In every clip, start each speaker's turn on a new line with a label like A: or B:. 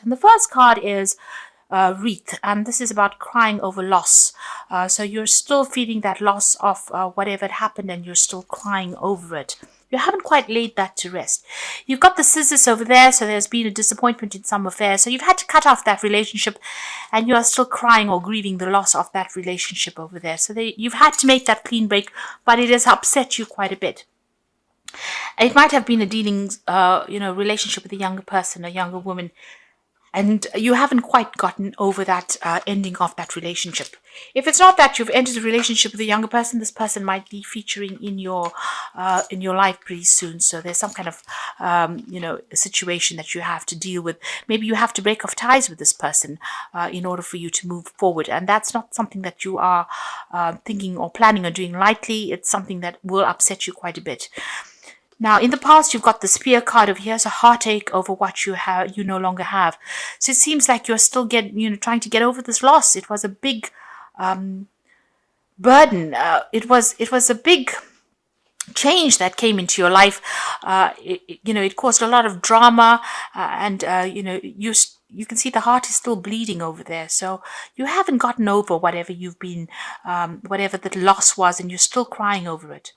A: And the first card is wreath, and this is about crying over loss. So you're still feeling that loss of whatever had happened, and you're still crying over it. You haven't quite laid that to rest. You've got the scissors over there, so there's been a disappointment in some affair. So you've had to cut off that relationship, and you are still crying or grieving the loss of that relationship over there. So you've had to make that clean break, but it has upset you quite a bit. It might have been a dealings, relationship with a younger person, a younger woman, and you haven't quite gotten over that ending of that relationship. If it's not that you've entered a relationship with a younger person, this person might be featuring in your life pretty soon. So there's some kind of situation that you have to deal with. Maybe you have to break off ties with this person in order for you to move forward, and that's not something that you are thinking or planning on doing lightly. It's something that will upset you quite a bit. Now, in the past, you've got the Spear card over here, so heartache over what you no longer have. So it seems like you're still trying to get over this loss. It was a big burden. It was a big change that came into your life. It caused a lot of drama, and you can see the heart is still bleeding over there. So you haven't gotten over whatever you've been, whatever the loss was, and you're still crying over it.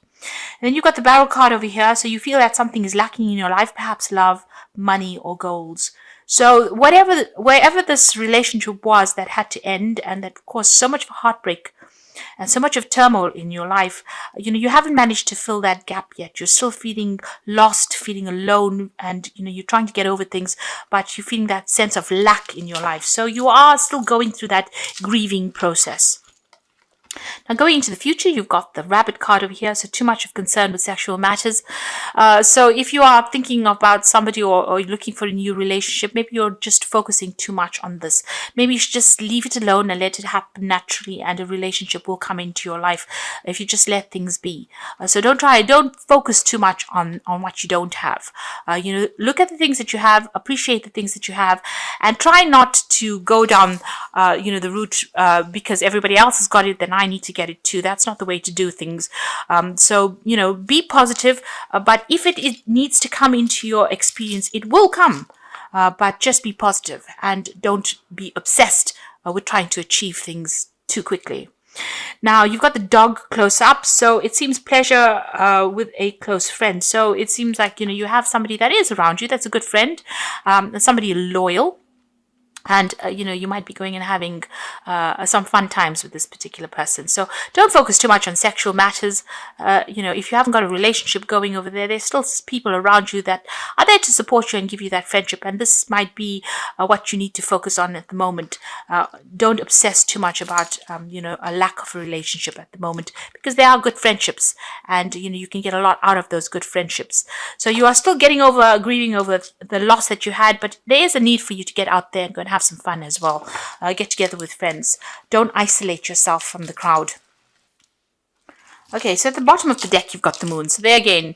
A: And then you've got the Barrel card over here, so you feel that something is lacking in your life, perhaps love, money, or goals. So wherever this relationship was that had to end and that caused so much heartbreak and so much of turmoil in your life, you haven't managed to fill that gap yet. You're still feeling lost, feeling alone, and you're trying to get over things, but you're feeling that sense of lack in your life. So you are still going through that grieving process. Now, going into the future, you've got the Rabbit card over here, so too much of concern with sexual matters. So if you are thinking about somebody or looking for a new relationship, maybe you're just focusing too much on this. Maybe you should just leave it alone and let it happen naturally, and a relationship will come into your life if you just let things be. So don't focus too much on what you don't have. Look at the things that you have, appreciate the things that you have, and try not to go down, the route because everybody else has got it, then I need to get it too. That's not the way to do things. So be positive, but if it needs to come into your experience, it will come. But just be positive and don't be obsessed with trying to achieve things too quickly. Now, you've got the Dog close up, so it seems pleasure with a close friend. So it seems like, you have somebody that is around you, that's a good friend, somebody loyal. And, you might be going and having some fun times with this particular person. So don't focus too much on sexual matters. If you haven't got a relationship going over there, there's still people around you that are there to support you and give you that friendship. And this might be what you need to focus on at the moment. Don't obsess too much about, a lack of a relationship at the moment, because there are good friendships, and, you can get a lot out of those good friendships. So you are still grieving over the loss that you had, but there is a need for you to get out there and go and have some fun as well. Get together with friends. Don't isolate yourself from the crowd. Okay, so at the bottom of the deck, you've got the Moon. So there again,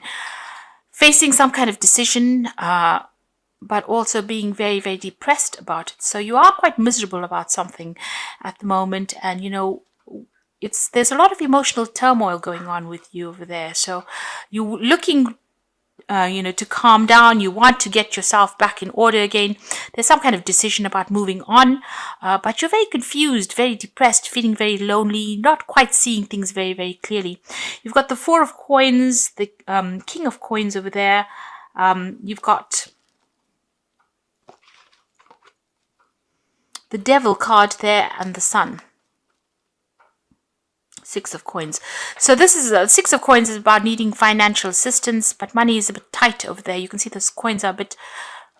A: facing some kind of decision, but also being very, very depressed about it. So you are quite miserable about something at the moment, and there's a lot of emotional turmoil going on with you over there. So you're looking to calm down. You want to get yourself back in order again. There's some kind of decision about moving on, but you're very confused, very depressed, feeling very lonely, not quite seeing things very, very clearly. You've got the Four of Coins, the King of Coins over there. You've got the Devil card there and the Sun. Six of Coins. So this is Six of Coins is about needing financial assistance, but money is a bit tight over there. You can see those coins are a bit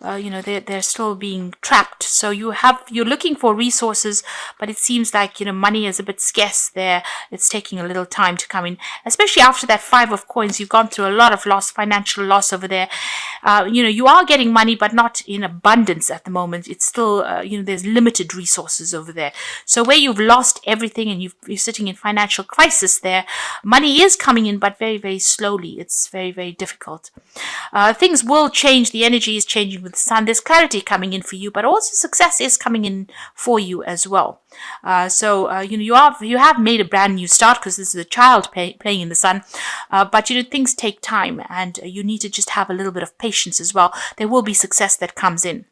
A: they're still being trapped. So you're looking for resources, but it seems like money is a bit scarce there. It's taking a little time to come in, especially after that Five of Coins. You've gone through a lot of financial loss over there. You are getting money, but not in abundance at the moment. It's still there's limited resources over there. So where you've lost everything and you're sitting in financial crisis there, money is coming in, but very, very slowly. It's very, very difficult. Things will change. The energy is changing with the Sun. There's clarity coming in for you, but also success is coming in for you as well. You have made a brand new start, because this is a child playing in the Sun, but things take time, and you need to just have a little bit of patience as well. There will be success that comes in.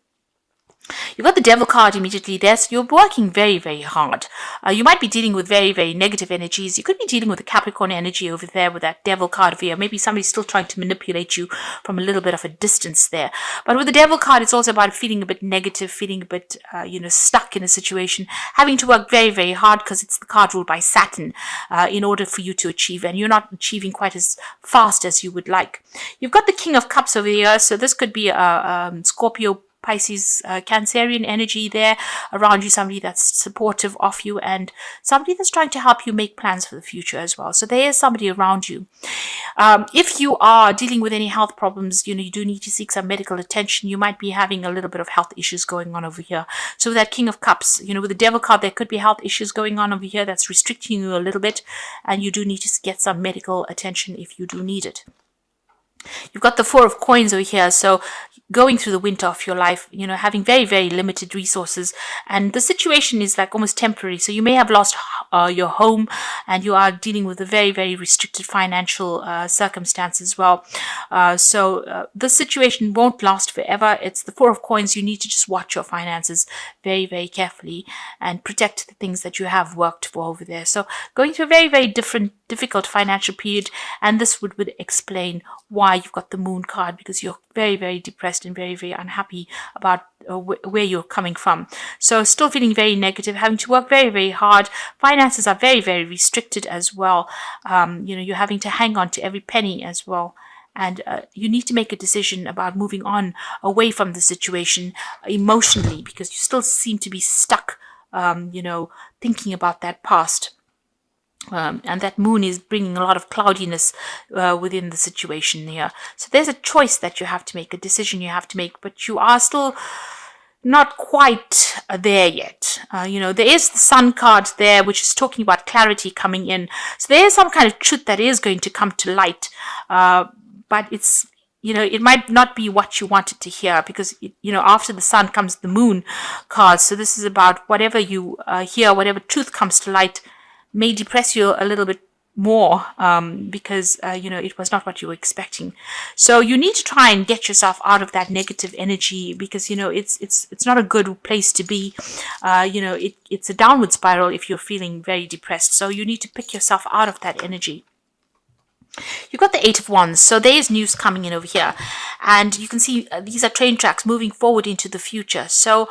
A: You've got the devil card immediately there, so you're working very, very hard. You might be dealing with very, very negative energies. You could be dealing with the Capricorn energy over there with that devil card over here. Maybe somebody's still trying to manipulate you from a little bit of a distance there. But with the devil card, it's also about feeling a bit negative, feeling a bit, stuck in a situation, having to work very, very hard because it's the card ruled by Saturn in order for you to achieve, and you're not achieving quite as fast as you would like. You've got the King of Cups over here, so this could be a Scorpio, Pisces, Cancerian energy there around you, somebody that's supportive of you and somebody that's trying to help you make plans for the future as well. So there is somebody around you. If you are dealing with any health problems, you do need to seek some medical attention. You might be having a little bit of health issues going on over here. So with that King of Cups, with the Devil card, there could be health issues going on over here that's restricting you a little bit, and you do need to get some medical attention if you do need it. You've got the Four of Coins over here, so going through the winter of your life, having very, very limited resources, and the situation is like almost temporary. So you may have lost your home, and you are dealing with a very, very restricted financial circumstance as well. So this situation won't last forever. It's the Four of Coins. You need to just watch your finances very, very carefully and protect the things that you have worked for over there. So going through a very, very difficult financial period, and this would explain why you've got the Moon card, because you're very, very depressed and very, very unhappy about where you're coming from. So still feeling very negative, having to work very, very hard. Finances are very, very restricted as well. You're having to hang on to every penny as well. And you need to make a decision about moving on away from the situation emotionally, because you still seem to be stuck, thinking about that past. And that moon is bringing a lot of cloudiness within the situation here. So there's a choice that you have to make, a decision you have to make, but you are still not quite there yet. There is the Sun card there, which is talking about clarity coming in. So there is some kind of truth that is going to come to light, but it's, it might not be what you wanted to hear, because, after the Sun comes the Moon card. So this is about whatever you hear, whatever truth comes to light may depress you a little bit more because, it was not what you were expecting. So you need to try and get yourself out of that negative energy, because, it's not a good place to be. It's a downward spiral if you're feeling very depressed. So you need to pick yourself out of that energy. You've got the Eight of Wands, so there is news coming in over here, and you can see these are train tracks moving forward into the future. So,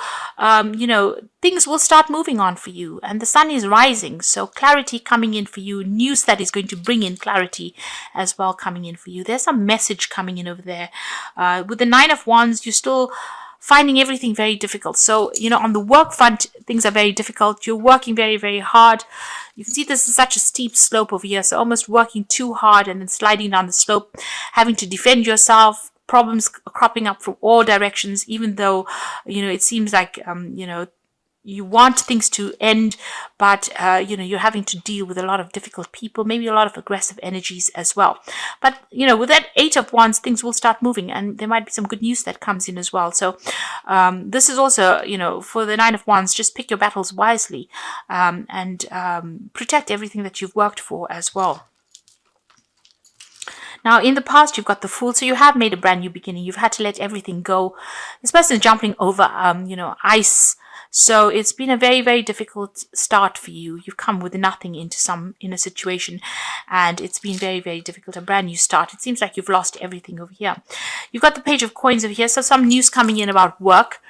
A: things will start moving on for you, and the sun is rising, so clarity coming in for you, news that is going to bring in clarity as well coming in for you. There's some message coming in over there. With the Nine of Wands, you're still finding everything very difficult. So, on the work front, things are very difficult. You're working very, very hard. You can see this is such a steep slope over here. So almost working too hard and then sliding down the slope, having to defend yourself, problems cropping up from all directions, even though, it seems like, you want things to end, but, you're having to deal with a lot of difficult people, maybe a lot of aggressive energies as well. But, with that Eight of Wands, things will start moving, and there might be some good news that comes in as well. So, this is also, for the Nine of Wands, just pick your battles wisely, and protect everything that you've worked for as well. Now, in the past, you've got the Fool, so you have made a brand new beginning. You've had to let everything go. This person is jumping over, ice. So it's been a very, very difficult start for you. You've come with nothing in a situation, and it's been very, very difficult. A brand new start. It seems like you've lost everything over here. You've got the Page of Coins over here. So some news coming in about work,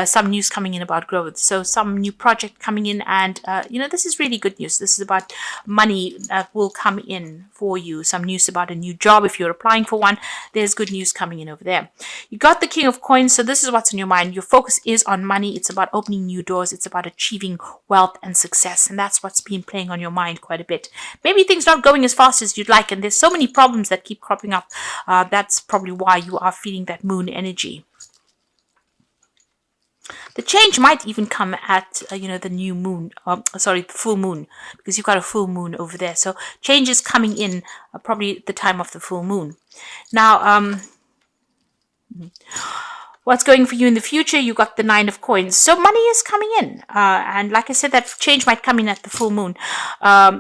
A: some news coming in about growth. So some new project coming in, and this is really good news. This is about money that will come in for you. Some news about a new job if you're applying for one. There's good news coming in over there. You got the King of Coins. So this is what's in your mind. Your focus is on money. It's about opening new doors. It's about achieving wealth and success, and that's what's been playing on your mind quite a bit. Maybe things not going as fast as you'd like, and there's so many problems that keep cropping up. That's probably why you are feeling that moon energy. The change might even come at the new moon, the full moon, because you've got a full moon over there. So change is coming in probably at the time of the full moon. Now, What's going for you in the future? You got the Nine of Coins. So money is coming in. And like I said, that change might come in at the full moon.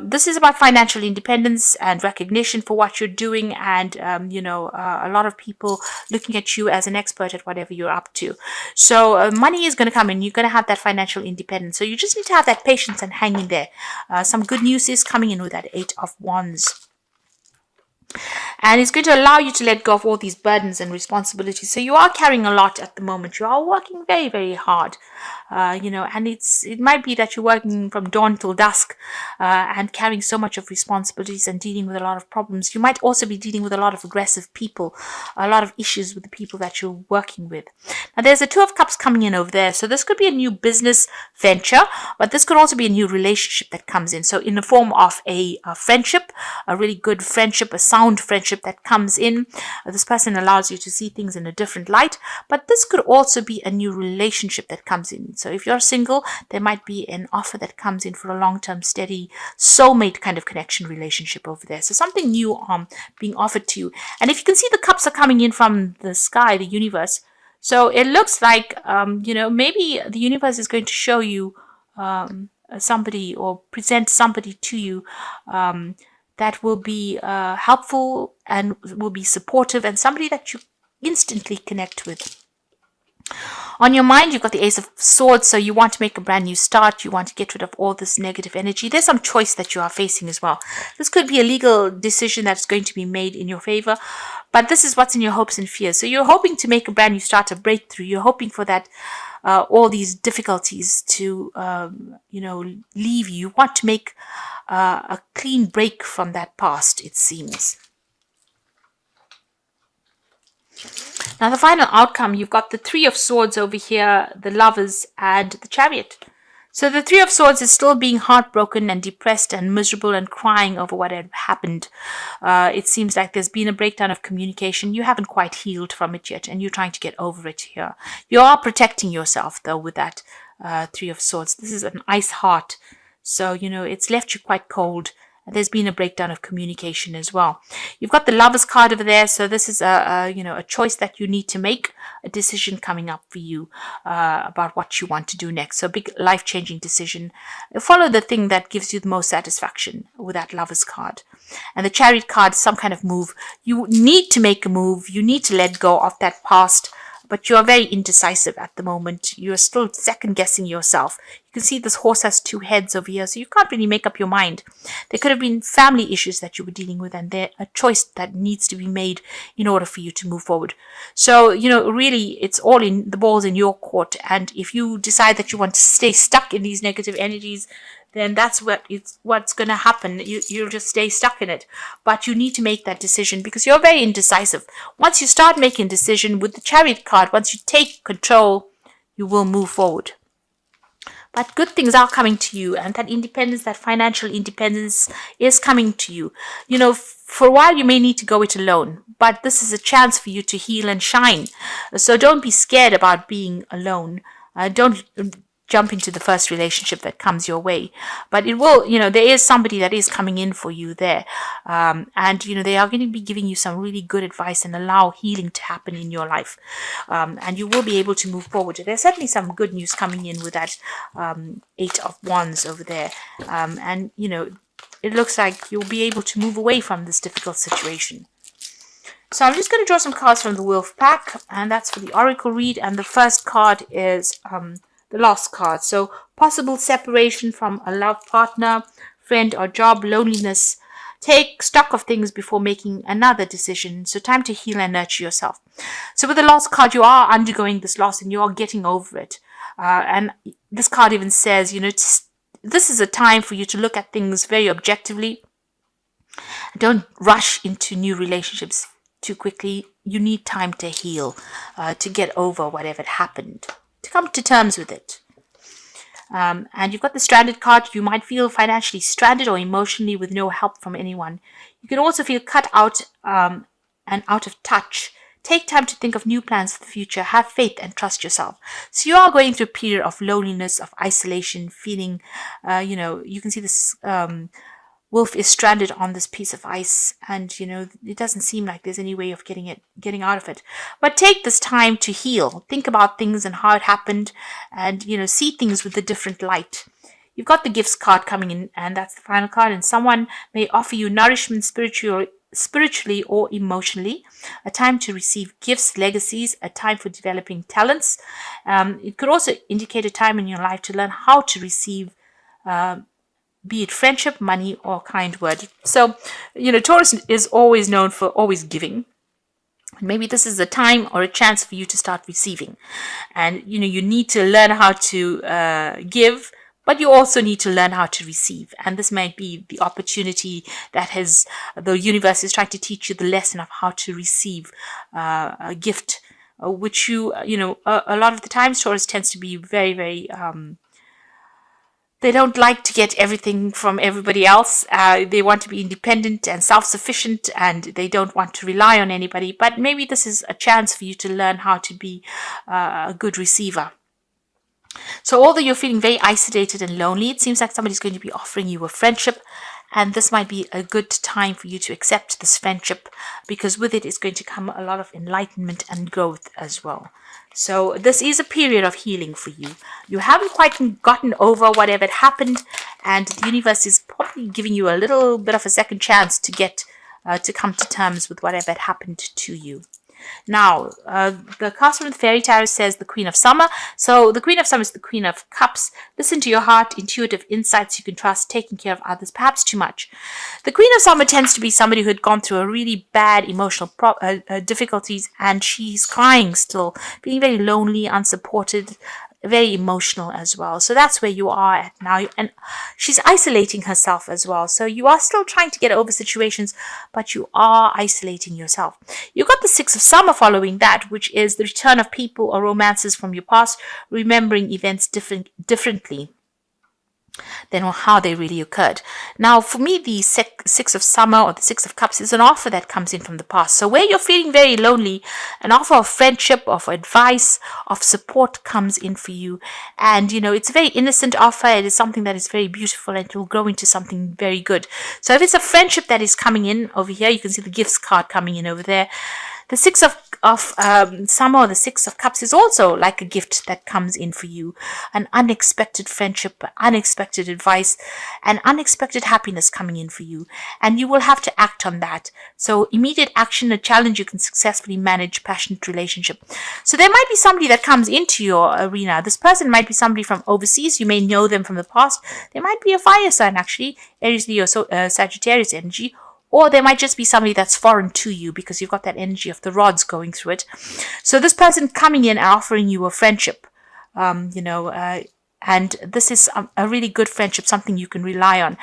A: This is about financial independence and recognition for what you're doing. And, a lot of people looking at you as an expert at whatever you're up to. So money is going to come in. You're going to have that financial independence. So you just need to have that patience and hang in there. Some good news is coming in with that Eight of Wands. And it's going to allow you to let go of all these burdens and responsibilities. So you are carrying a lot at the moment. You are working very, very hard. And it might be that you're working from dawn till dusk and carrying so much of responsibilities and dealing with a lot of problems. You might also be dealing with a lot of aggressive people, a lot of issues with the people that you're working with. Now, there's a Two of Cups coming in over there. So this could be a new business venture, but this could also be a new relationship that comes in. So in the form of a friendship, a really good friendship, a sound friendship that comes in. This person allows you to see things in a different light, but this could also be a new relationship that comes in. So if you're single, there might be an offer that comes in for a long-term, steady, soulmate kind of connection relationship over there. So something new being offered to you. And if you can see, the cups are coming in from the sky, the universe. So it looks like, maybe the universe is going to show you somebody or present somebody to you that will be helpful and will be supportive, and somebody that you instantly connect with. On your mind, you've got the Ace of Swords, so you want to make a brand new start. You want to get rid of all this negative energy. There's some choice that you are facing as well. This could be a legal decision that's going to be made in your favor, but this is what's in your hopes and fears. So you're hoping to make a brand new start, a breakthrough. You're hoping for that, all these difficulties to, leave you. You want to make a clean break from that past, it seems. Now, the final outcome, you've got the Three of Swords over here, the Lovers, and the Chariot. So the Three of Swords is still being heartbroken and depressed and miserable and crying over what had happened. It seems like there's been a breakdown of communication. You haven't quite healed from it yet, and you're trying to get over it here. You are protecting yourself, though, with that Three of Swords. This is an ice heart. So, it's left you quite cold. There's been a breakdown of communication as well. You've got the Lovers card over there. So this is a choice that you need to make, a decision coming up for you about what you want to do next. So big life-changing decision. Follow the thing that gives you the most satisfaction with that Lovers card. And the Chariot card, some kind of move. You need to make a move. You need to let go of that past. But you are very indecisive at the moment. You are still second-guessing yourself. You can see this horse has two heads over here, so you can't really make up your mind. There could have been family issues that you were dealing with, and there's a choice that needs to be made in order for you to move forward. So, really, it's all in the ball's in your court. And if you decide that you want to stay stuck in these negative energies, then that's what's going to happen. You'll just stay stuck in it. But you need to make that decision because you're very indecisive. Once you start making a decision with the Chariot card, once you take control, you will move forward. But good things are coming to you, and that independence, that financial independence is coming to you. For a while you may need to go it alone, but this is a chance for you to heal and shine. So don't be scared about being alone. Don't jump into the first relationship that comes your way, but it will, there is somebody that is coming in for you there. And they are going to be giving you some really good advice and allow healing to happen in your life. And you will be able to move forward. There's certainly some good news coming in with that Eight of Wands over there. And it looks like you'll be able to move away from this difficult situation. So I'm just going to draw some cards from the Wolf pack, and that's for the Oracle read. And the first card is the Lost card. So possible separation from a love partner, friend, or job, loneliness. Take stock of things before making another decision. So time to heal and nurture yourself. So with the Lost card, you are undergoing this loss and you are getting over it. And this card even says, this is a time for you to look at things very objectively. Don't rush into new relationships too quickly. You need time to heal, to get over whatever happened, to come to terms with it. And you've got the Stranded card. You might feel financially stranded or emotionally with no help from anyone. You can also feel cut out and out of touch. Take time to think of new plans for the future. Have faith and trust yourself. So you are going through a period of loneliness, of isolation, feeling, you can see this wolf is stranded on this piece of ice, and it doesn't seem like there's any way of getting out of it. But take this time to heal. Think about things and how it happened, and see things with a different light. You've got the gifts card coming in, and that's the final card. And someone may offer you nourishment spiritually or emotionally, a time to receive gifts, legacies, a time for developing talents. It could also indicate a time in your life to learn how to receive, be it friendship, money, or kind word. So, Taurus is always known for always giving. Maybe this is a time or a chance for you to start receiving. And, you need to learn how to give, but you also need to learn how to receive. And this might be the opportunity that the universe is trying to teach you the lesson of how to receive a gift, which a lot of the times Taurus tends to be very, very, they don't like to get everything from everybody else. They want to be independent and self-sufficient, and they don't want to rely on anybody. But maybe this is a chance for you to learn how to be a good receiver. So although you're feeling very isolated and lonely, it seems like somebody's going to be offering you a friendship, and this might be a good time for you to accept this friendship, because with it is going to come a lot of enlightenment and growth as well. So this is a period of healing for you. You haven't quite gotten over whatever had happened, and the universe is probably giving you a little bit of a second chance to get to come to terms with whatever had happened to you. Now, the Castle with Fairy Tarot says the Queen of Summer. So the Queen of Summer is the Queen of Cups. Listen to your heart, intuitive insights you can trust, taking care of others, perhaps too much. The Queen of Summer tends to be somebody who had gone through a really bad emotional difficulties, and she's crying still, being very lonely, unsupported, very emotional as well. So that's where you are at now, and she's isolating herself as well. So you are still trying to get over situations, but you are isolating yourself. You've got the Six of Summer following that, which is the return of people or romances from your past, remembering events differently than how they really occurred. Now, for me, the Six of Summer or the Six of Cups is an offer that comes in from the past. So where you're feeling very lonely, an offer of friendship, of advice, of support comes in for you. And, it's a very innocent offer. It is something that is very beautiful, and it will grow into something very good. So if it's a friendship that is coming in over here, you can see the gifts card coming in over there. The Six of Summer or the Six of Cups is also like a gift that comes in for you. An unexpected friendship, unexpected advice, and unexpected happiness coming in for you. And you will have to act on that. So immediate action, a challenge you can successfully manage, passionate relationship. So there might be somebody that comes into your arena. This person might be somebody from overseas. You may know them from the past. They might be a fire sign, actually, Aries, Leo, Sagittarius energy. Or there might just be somebody that's foreign to you, because you've got that energy of the rods going through it. So this person coming in and offering you a friendship, and this is a really good friendship, something you can rely on,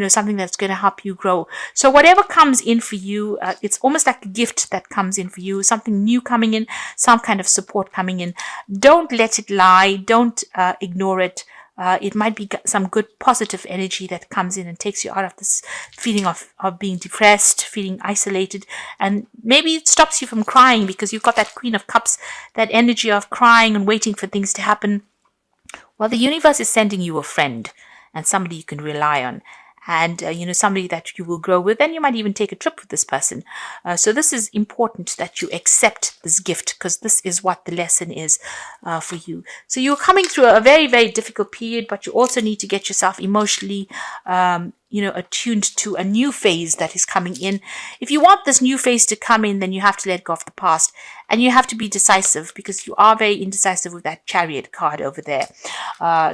A: something that's going to help you grow. So whatever comes in for you, it's almost like a gift that comes in for you, something new coming in, some kind of support coming in. Don't let it lie. Don't ignore it. It might be some good positive energy that comes in and takes you out of this feeling of being depressed, feeling isolated, and maybe it stops you from crying, because you've got that Queen of Cups, that energy of crying and waiting for things to happen. Well, the universe is sending you a friend and somebody you can rely on. And, somebody that you will grow with, and you might even take a trip with this person. So this is important that you accept this gift, because this is what the lesson is for you. So you're coming through a very, very difficult period, but you also need to get yourself emotionally attuned to a new phase that is coming in. If you want this new phase to come in, then you have to let go of the past, and you have to be decisive, because you are very indecisive with that Chariot card over there.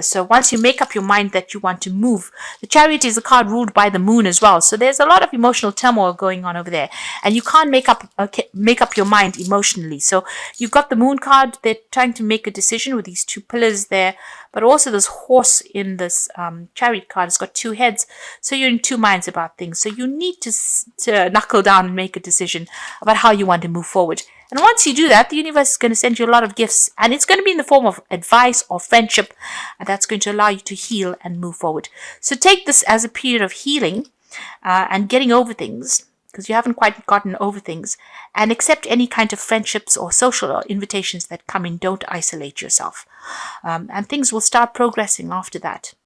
A: So once you make up your mind that you want to move, the Chariot is a card ruled by the moon as well. So there's a lot of emotional turmoil going on over there, and you can't make up your mind emotionally. So you've got the moon card. They're trying to make a decision with these two pillars there, but also this horse in this Chariot card has got two heads. So you're in two minds about things. So you need to knuckle down and make a decision about how you want to move forward. And once you do that, the universe is going to send you a lot of gifts, and it's going to be in the form of advice or friendship, and that's going to allow you to heal and move forward. So take this as a period of healing and getting over things, because you haven't quite gotten over things, and accept any kind of friendships or social invitations that come in. Don't isolate yourself, and things will start progressing after that.